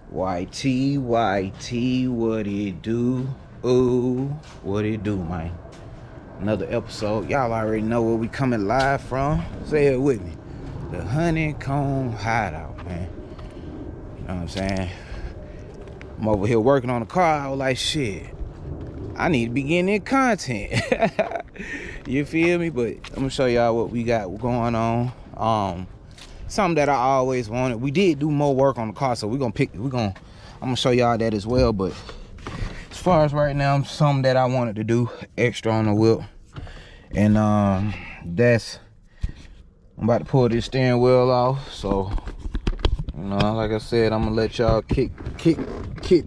YT, what it do? Ooh, what it do, man? Another episode. Y'all already know where we coming live from. Say it with me. The Honeycomb Hideout, man. You know what I'm saying? I'm over here working on the car. I was like, shit, I need to be getting in content. You feel me? But I'm gonna show y'all what we got going on. Something that I always wanted. We did do more work on the car, so I'm gonna show y'all that as well. But as far as right now, something that I wanted to do extra on the whip, and that's, I'm about to pull this steering wheel off. So, you know, like I said, I'm gonna let y'all kick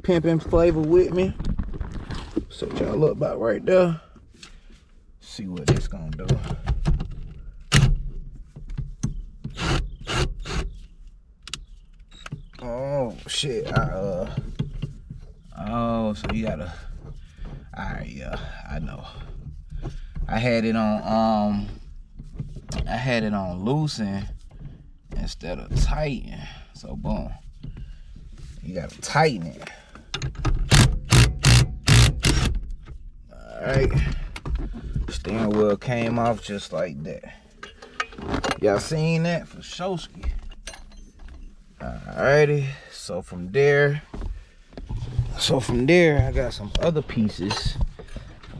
pimping flavor with me. Set y'all up about right there. See what this gonna do. Oh shit! Oh, so you gotta. Alright, yeah, I know. I had it on loosen instead of tighten. So boom, you gotta tighten it. Alright, steering wheel came off just like that. Y'all seen that for Showski? Alrighty, so from there I got some other pieces.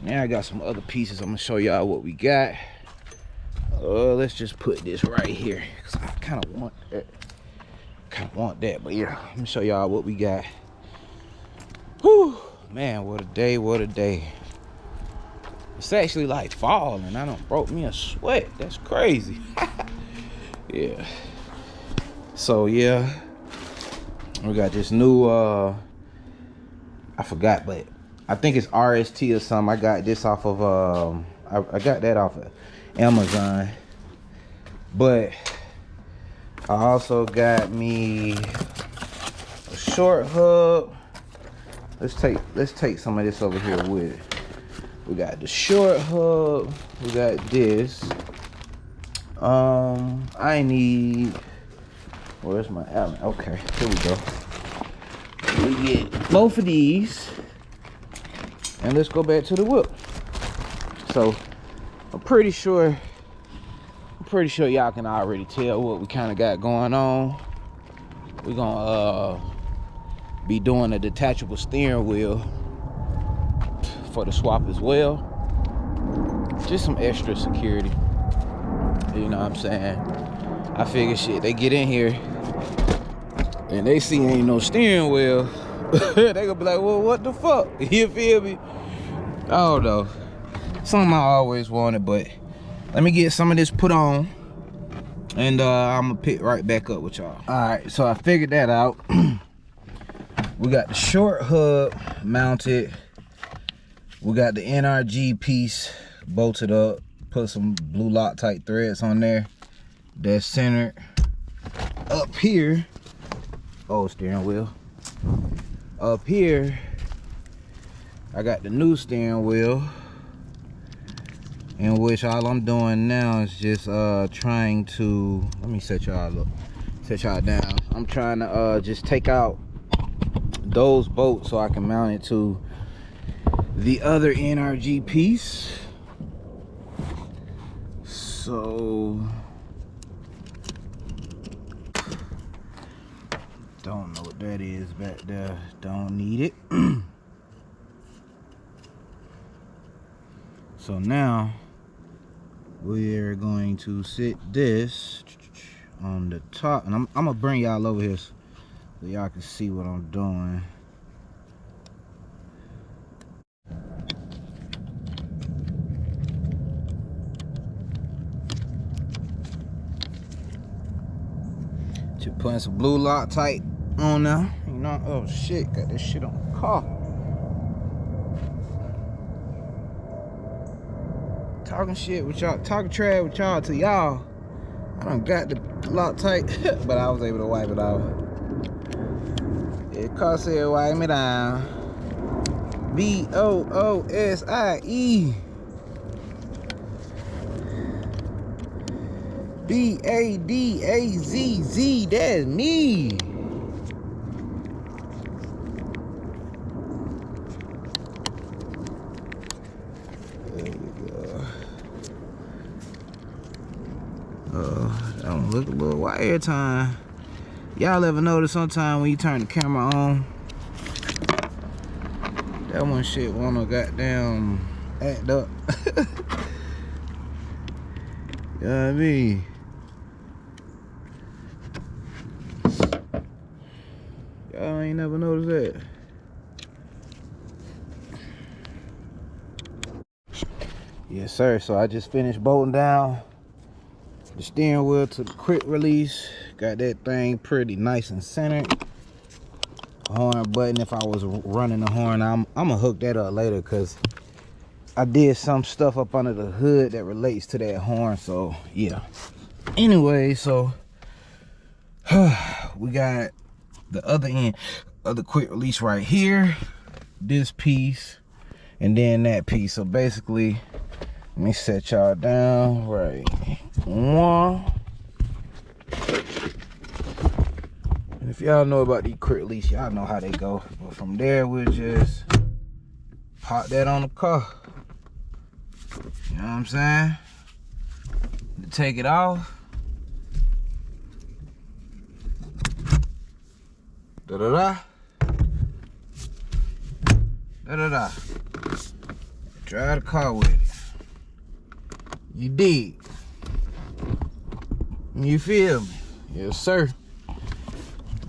Now I got some other pieces. I'm gonna show y'all what we got. Let's just put this right here, cause I kind of want that. But yeah, let me show y'all what we got. Whew, man, what a day, what a day. It's actually like fall, and I done broke me a sweat. That's crazy. Yeah. So yeah, we got this new I forgot, but I think it's RST or something. I got this off of I got that off of Amazon. But I also got me a short hub. Let's take some of this over here with it. We got the short hub, we got this. I need, where's my Allen? Okay, here we go. We get both of these, and let's go back to the whip. So I'm pretty sure y'all can already tell what we kind of got going on. We're gonna be doing a detachable steering wheel for the swap as well. Just some extra security. You know what I'm saying? I figure shit, they get in here and they see ain't no steering wheel. They gonna be like, well, what the fuck? You feel me? I don't know. Something I always wanted, but let me get some of this put on, and I'm gonna pick right back up with y'all. All right, so I figured that out. We got the short hub mounted. We got the NRG piece bolted up. Put some blue Loctite threads on there. That's centered. Up here, old steering wheel. Up here, I got the new steering wheel, in which all I'm doing now is just trying to, let me set y'all down. I'm trying to just take out those bolts so I can mount it to the other NRG piece. So don't know what that is back there. Don't need it. So now we're going to sit this on the top, and I'm gonna bring y'all over here so y'all can see what I'm doing. Just putting some blue Loctite on now. You know, oh shit, got this shit on the car. Talking shit with y'all, talking trash with y'all to y'all. I done got the Loctite, but I was able to wipe it off. It cost it, wipe me down. B-O-O-S-I-E. B-A-D-A-Z-Z, that's me. look a little white every time. Y'all ever notice sometime when you turn the camera on, that one shit wanna goddamn act up. You know what I mean? Y'all ain't never noticed that. Yes, sir. So I just finished bolting down the steering wheel to the quick release. Got that thing pretty nice and centered. Horn button, if I was running the horn, I'm gonna hook that up later because I did some stuff up under the hood that relates to that horn. So yeah. Anyway, so we got the other end of the quick release right here, this piece, and then that piece. So basically, let me set y'all down right. One. And if y'all know about these quick release, y'all know how they go. But from there, we'll just pop that on the car. You know what I'm saying? To take it off. Da-da-da. Da-da-da. Drive the car with it. You dig? You feel me? Yes, sir.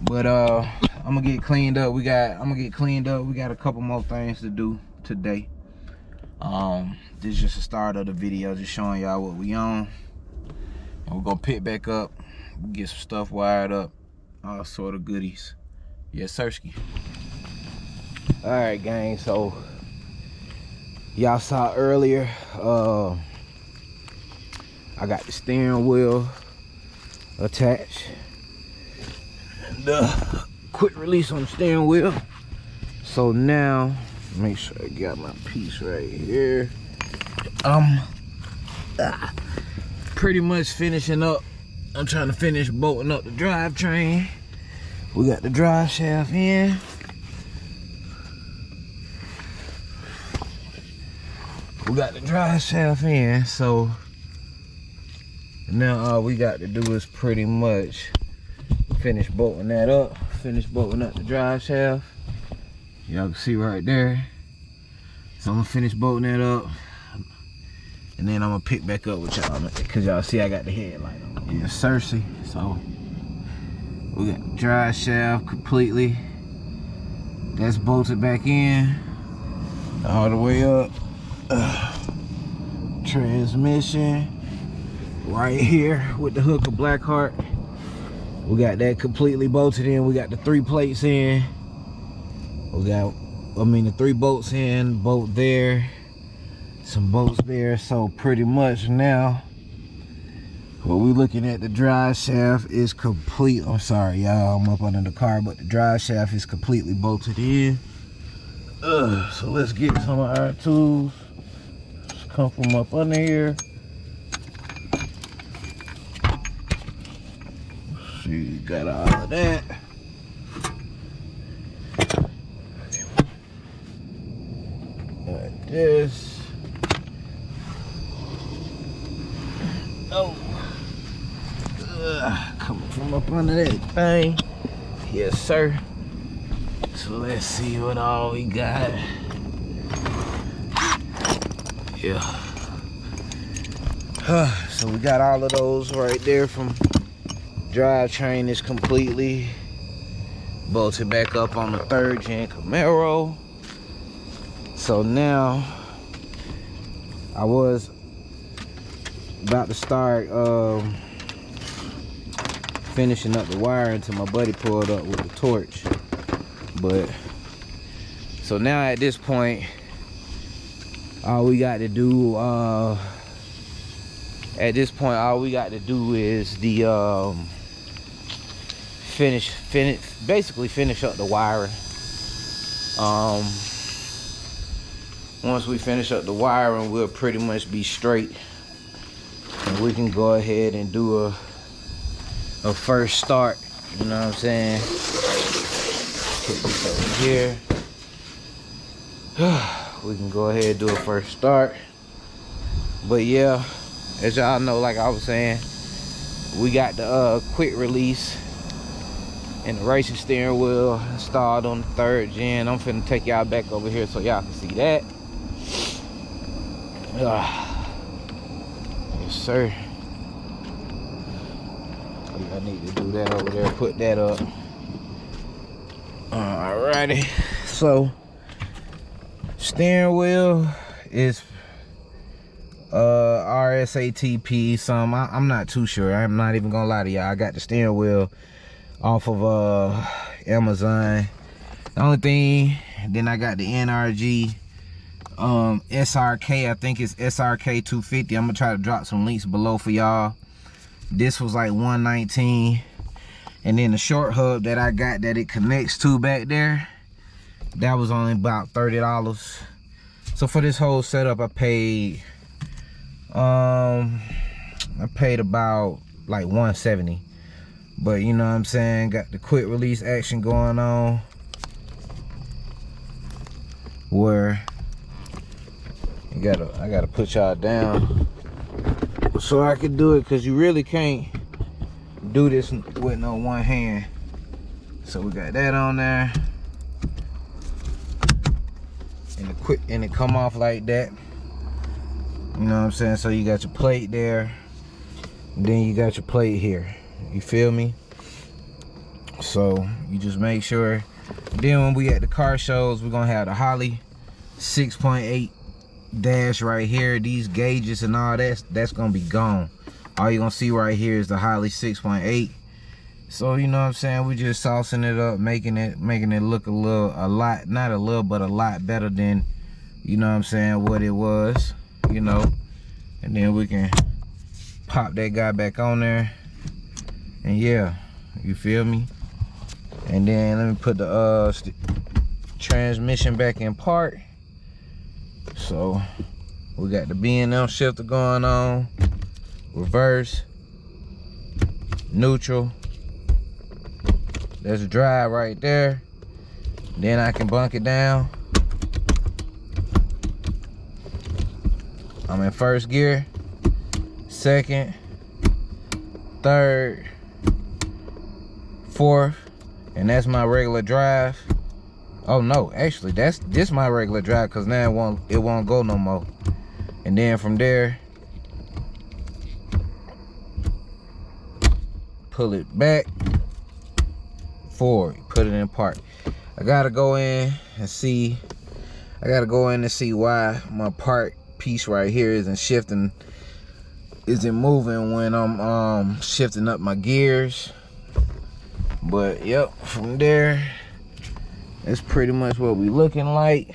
But I'm gonna get cleaned up. We got a couple more things to do today. This is just the start of the video, just showing y'all what we on. And we're gonna pick back up, get some stuff wired up, all sort of goodies. Yes, sirski. All right, gang. So y'all saw earlier, I got the steering wheel attached, the quick release on the steering wheel. So now, make sure I got my piece right here. Pretty much finishing up. I'm trying to finish bolting up the drivetrain. We got the drive shaft in. So now all we got to do is pretty much finish bolting that up. Finish bolting up the drive shaft. Y'all can see right there. So I'm gonna finish bolting that up, and then I'm gonna pick back up with y'all, because y'all see I got the headlight on. Yeah, Cersei. So we got the drive shaft completely. That's bolted back in all the way up. Transmission right here with the hook of Blackheart. We got that completely bolted in. We got the 3 plates in. We got, the 3 bolts in, bolt there, some bolts there. So pretty much now, what we looking at, the drive shaft is complete. I'm sorry, y'all, I'm up under the car, but the drive shaft is completely bolted in. So let's get some of our tools. Just come from up under here. See, got all of that. Like this. Oh. Coming from up under that thing. Yes, sir. So let's see what all we got. Yeah. So we got all of those right there. From drivetrain is completely bolted back up on the 3rd Gen Camaro. So now I was about to start finishing up the wiring until my buddy pulled up with the torch. But so now at this point, all we got to do is the basically finish up the wiring. Once we finish up the wiring, we'll pretty much be straight, and we can go ahead and do a first start. You know what I'm saying? Put this over here. We can go ahead and do a first start. But yeah, as y'all know, like I was saying, We got the quick release and the racing steering wheel installed on the 3rd gen. I'm finna take y'all back over here so y'all can see that. Yes, sir. I need to do that over there, put that up. Alrighty. So, steering wheel is RSATP some. I'm not too sure. I'm not even gonna lie to y'all. I got the steering wheel off of Amazon. The only thing, then I got the NRG SRK. I think it's SRK 250. I'm gonna try to drop some links below for y'all. This was like $119, and then the short hub that I got that it connects to back there, that was only about $30. So for this whole setup, I paid about like $170. But you know what I'm saying, got the quick release action going on, where I gotta put y'all down so I can do it, because you really can't do this with no one hand. So we got that on there, and it come off like that. You know what I'm saying? So you got your plate there, and then you got your plate here. You feel me? So you just make sure. Then when we at the car shows, we're gonna have the Holley 6.8 dash right here. These gauges and all that's gonna be gone. All you're gonna see right here is the Holley 6.8. So you know what I'm saying, we just saucing it up, making it look a lot, not a little, but a lot better than, you know what I'm saying, what it was, you know. And then we can pop that guy back on there, and yeah, you feel me. And then let me put the transmission back in park. So we got the B&M shifter going on, reverse, neutral. There's a drive right there. Then I can bunk it down. I'm in first gear, second, third, fourth, and that's my regular drive. Oh no, actually this my regular drive, because now it won't go no more. And then from there, pull it back, forward, put it in park. I gotta go in and see why my park piece right here isn't moving when I'm shifting up my gears. But yep, from there, that's pretty much what we looking like. You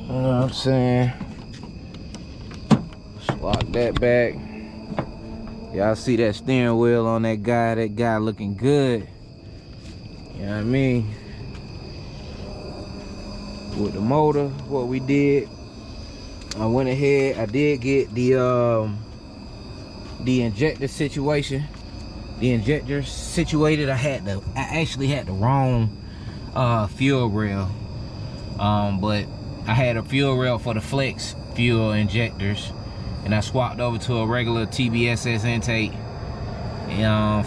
know what I'm saying? Let's lock that back. Y'all see that steering wheel on that guy looking good. You know what I mean? With the motor, what we did, I went ahead, I did get the injector situation. The injector situated. I actually had the wrong fuel rail, but I had a fuel rail for the flex fuel injectors, and I swapped over to a regular TBSS intake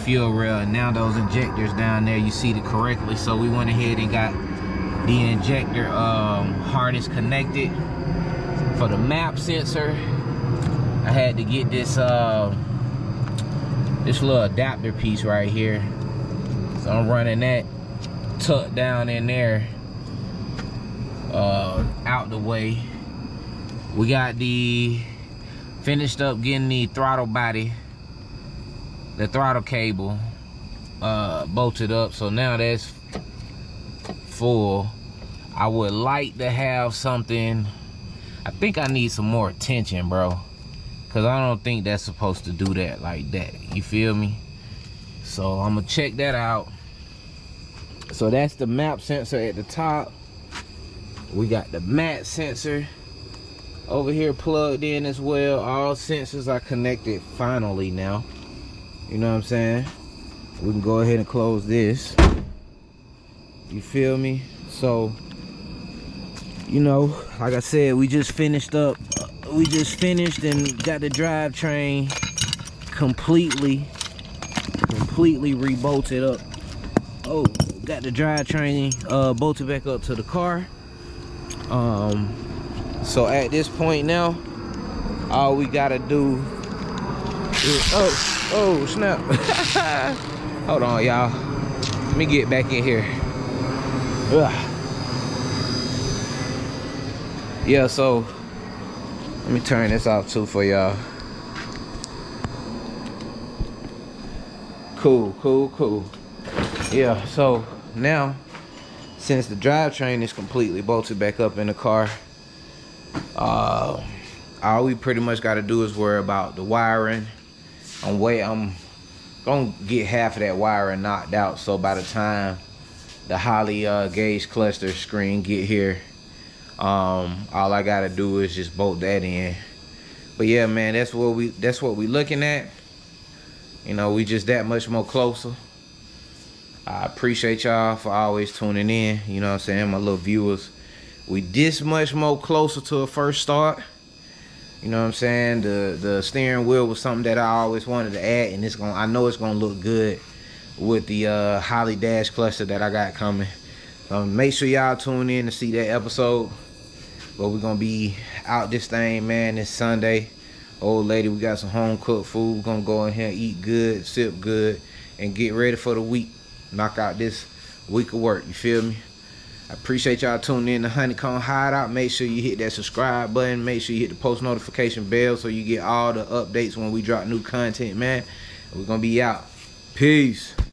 fuel rail, and now those injectors down there, you see it correctly. So we went ahead and got the injector harness connected. For the map sensor, I had to get this this little adapter piece right here. So I'm running that tucked down in there, out the way. We got finished up getting the throttle body, the throttle cable bolted up. So now that's full. I would like to have something. I think I need some more attention, bro, because I don't think that's supposed to do that like that. You feel me? So I'm gonna check that out. So that's the map sensor at the top. We got the mat sensor over here plugged in as well. All sensors are connected finally now. You know what I'm saying? We can go ahead and close this. You feel me? So, you know, like I said, we just finished and got the drivetrain completely rebolted up. Oh, got the drivetrain bolted back up to the car. So at this point now, all we gotta do is, oh snap. Hold on, y'all. Let me get back in here. Ugh. Yeah, so let me turn this off too for y'all. Cool. Yeah, so now since the drivetrain is completely bolted back up in the car, all we pretty much got to do is worry about the wiring. I'm gonna get half of that wiring knocked out, so by the time the Holley gauge cluster screen get here, all I gotta do is just bolt that in. But yeah, man, that's what we looking at. You know, we just that much more closer. I appreciate y'all for always tuning in. You know what I'm saying, my little viewers. We this much more closer to a first start. You know what I'm saying? The steering wheel was something that I always wanted to add, and I know it's gonna look good with the Holley dash cluster that I got coming. Make sure y'all tune in to see that episode. But we're gonna be out this thing, man, this Sunday. Old lady, we got some home cooked food. We're gonna go in here, eat good, sip good, and get ready for the week. Knock out this week of work, you feel me? I appreciate y'all tuning in to Honeycomb Hideout. Make sure you hit that subscribe button. Make sure you hit the post notification bell so you get all the updates when we drop new content, man. We're gonna be out. Peace.